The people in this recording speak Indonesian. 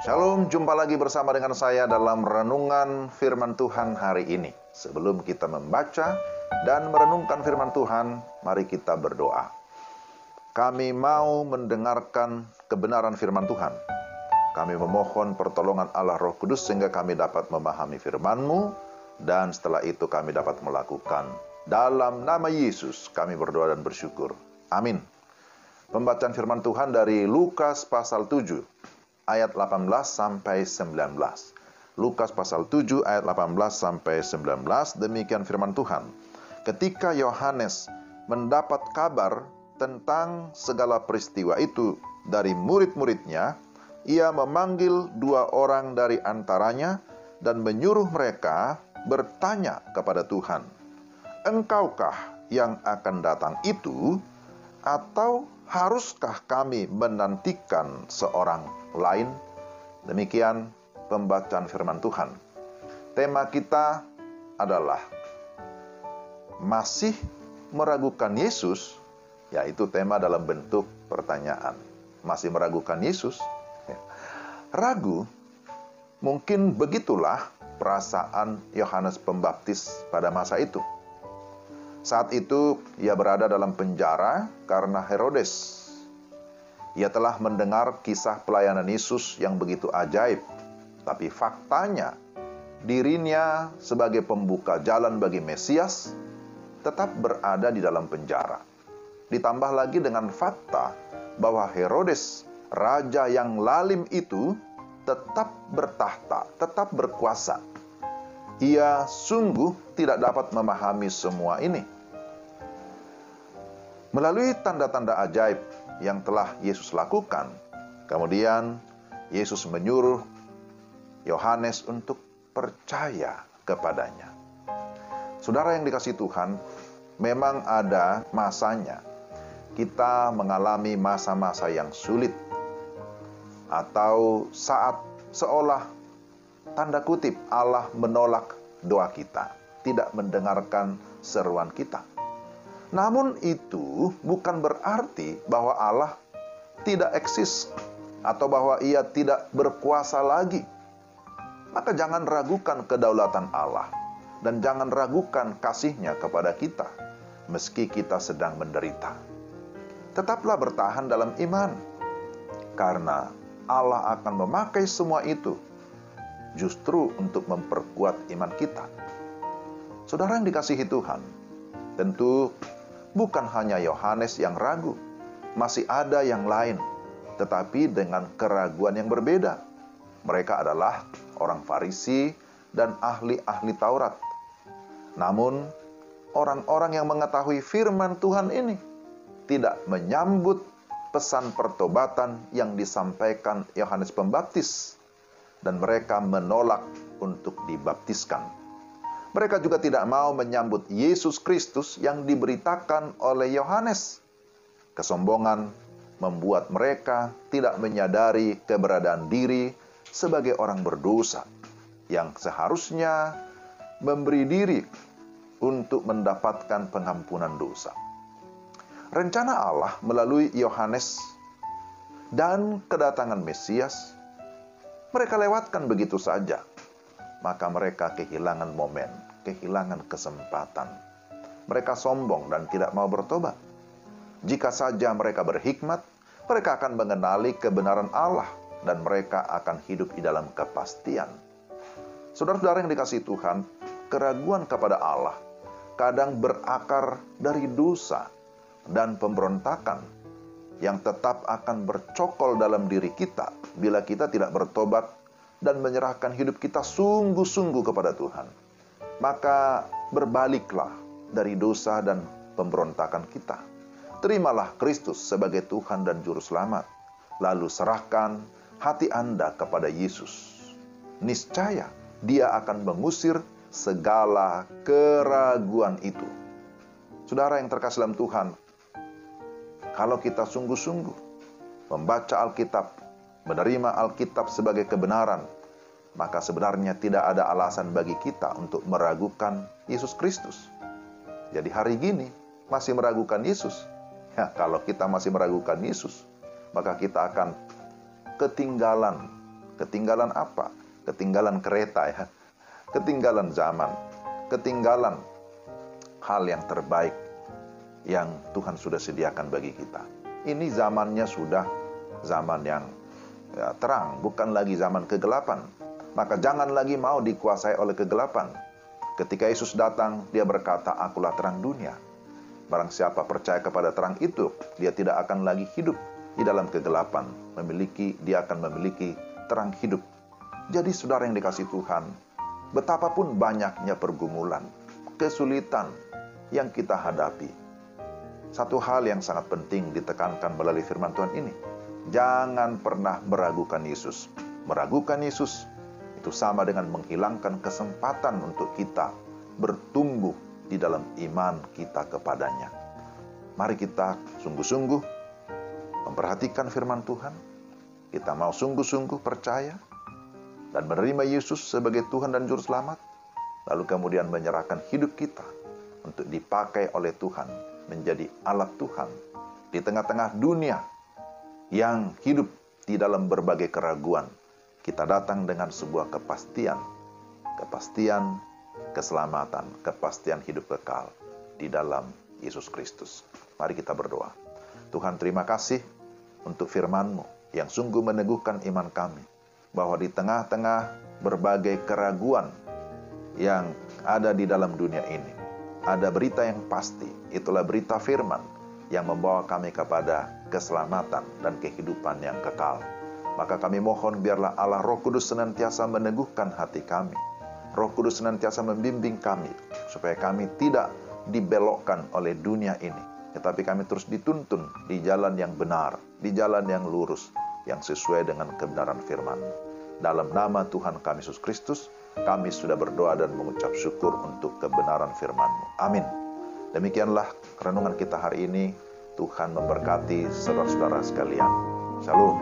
Shalom, jumpa lagi bersama dengan saya dalam renungan firman Tuhan hari ini. Sebelum kita membaca dan merenungkan firman Tuhan, mari kita berdoa. Kami mau mendengarkan kebenaran firman Tuhan. Kami memohon pertolongan Allah Roh Kudus sehingga kami dapat memahami firman-Mu, dan setelah itu kami dapat melakukan. Dalam nama Yesus kami berdoa dan bersyukur. Amin. Pembacaan firman Tuhan dari Lukas pasal 7. Ayat 18 sampai 19. Lukas pasal 7 ayat 18 sampai 19, demikian firman Tuhan. Ketika Yohanes mendapat kabar tentang segala peristiwa itu dari murid-muridnya, ia memanggil 2 orang dari antaranya dan menyuruh mereka bertanya kepada Tuhan, "Engkaukah yang akan datang itu, atau haruskah kami menantikan seorang lain?" Demikian pembacaan firman Tuhan. Tema kita adalah masih meragukan Yesus, yaitu tema dalam bentuk pertanyaan. Masih meragukan Yesus? Ragu, mungkin begitulah perasaan Yohanes Pembaptis pada masa itu. Saat itu ia berada dalam penjara karena Herodes. Ia telah mendengar kisah pelayanan Yesus yang begitu ajaib. Tapi faktanya, dirinya sebagai pembuka jalan bagi Mesias tetap berada di dalam penjara. Ditambah lagi dengan fakta bahwa Herodes, raja yang lalim itu, tetap bertahta, tetap berkuasa. Ia sungguh tidak dapat memahami semua ini. Melalui tanda-tanda ajaib yang telah Yesus lakukan, kemudian Yesus menyuruh Yohanes untuk percaya kepadanya. Saudara yang dikasihi Tuhan, memang ada masanya kita mengalami masa-masa yang sulit, atau saat seolah tanda kutip Allah menolak doa kita, tidak mendengarkan seruan kita. Namun itu bukan berarti bahwa Allah tidak eksis atau bahwa Ia tidak berkuasa lagi. Maka jangan ragukan kedaulatan Allah dan jangan ragukan kasih-Nya kepada kita meski kita sedang menderita. Tetaplah bertahan dalam iman, karena Allah akan memakai semua itu justru untuk memperkuat iman kita. Saudara yang dikasihi Tuhan, tentu bukan hanya Yohanes yang ragu, masih ada yang lain, tetapi dengan keraguan yang berbeda. Mereka adalah orang Farisi dan ahli-ahli Taurat. Namun, orang-orang yang mengetahui firman Tuhan ini tidak menyambut pesan pertobatan yang disampaikan Yohanes Pembaptis, dan mereka menolak untuk dibaptiskan. Mereka juga tidak mau menyambut Yesus Kristus yang diberitakan oleh Yohanes. Kesombongan membuat mereka tidak menyadari keberadaan diri sebagai orang berdosa yang seharusnya memberi diri untuk mendapatkan pengampunan dosa. Rencana Allah melalui Yohanes dan kedatangan Mesias mereka lewatkan begitu saja. Maka mereka kehilangan momen, kehilangan kesempatan. Mereka sombong dan tidak mau bertobat. Jika saja mereka berhikmat, mereka akan mengenali kebenaran Allah dan mereka akan hidup di dalam kepastian. Saudara-saudara yang dikasihi Tuhan, keraguan kepada Allah kadang berakar dari dosa dan pemberontakan yang tetap akan bercokol dalam diri kita bila kita tidak bertobat dan menyerahkan hidup kita sungguh-sungguh kepada Tuhan. Maka berbaliklah dari dosa dan pemberontakan kita. Terimalah Kristus sebagai Tuhan dan Juru Selamat. Lalu serahkan hati Anda kepada Yesus. Niscaya Dia akan mengusir segala keraguan itu. Saudara yang terkasih dalam Tuhan, kalau kita sungguh-sungguh membaca Alkitab, menerima Alkitab sebagai kebenaran, maka sebenarnya tidak ada alasan bagi kita untuk meragukan Yesus Kristus. Jadi hari gini masih meragukan Yesus. Ya, kalau kita masih meragukan Yesus, maka kita akan ketinggalan Ketinggalan apa? Ketinggalan kereta ya. Ketinggalan zaman. Ketinggalan hal yang terbaik yang Tuhan sudah sediakan bagi kita. Ini zamannya sudah zaman yang terang, bukan lagi zaman kegelapan. Maka jangan lagi mau dikuasai oleh kegelapan. Ketika Yesus datang, dia berkata, "Akulah terang dunia." Barang siapa percaya kepada terang itu, dia tidak akan lagi hidup di dalam kegelapan. Dia akan memiliki terang hidup. Jadi saudara yang dikasihi Tuhan, betapapun banyaknya pergumulan, kesulitan yang kita hadapi, satu hal yang sangat penting ditekankan melalui firman Tuhan ini. Jangan pernah meragukan Yesus. Meragukan Yesus itu sama dengan menghilangkan kesempatan untuk kita bertumbuh di dalam iman kita kepadanya. Mari kita sungguh-sungguh memperhatikan firman Tuhan. Kita mau sungguh-sungguh percaya dan menerima Yesus sebagai Tuhan dan Juru Selamat. Lalu kemudian menyerahkan hidup kita untuk dipakai oleh Tuhan menjadi alat Tuhan di tengah-tengah dunia yang hidup di dalam berbagai keraguan. Kita datang dengan sebuah kepastian keselamatan, kepastian hidup kekal di dalam Yesus Kristus. Mari kita berdoa. Tuhan, terima kasih untuk firman-Mu yang sungguh meneguhkan iman kami, bahwa di tengah-tengah berbagai keraguan yang ada di dalam dunia ini, ada berita yang pasti. Itulah berita firman yang membawa kami kepada keselamatan dan kehidupan yang kekal. Maka kami mohon biarlah Allah Roh Kudus senantiasa meneguhkan hati kami. Roh Kudus senantiasa membimbing kami, supaya kami tidak dibelokkan oleh dunia ini, tetapi kami terus dituntun di jalan yang benar, di jalan yang lurus, yang sesuai dengan kebenaran firman. Dalam nama Tuhan kami Yesus Kristus, kami sudah berdoa dan mengucap syukur untuk kebenaran firman-Mu. Amin. Demikianlah renungan kita hari ini. Tuhan memberkati saudara-saudara sekalian. Shalom.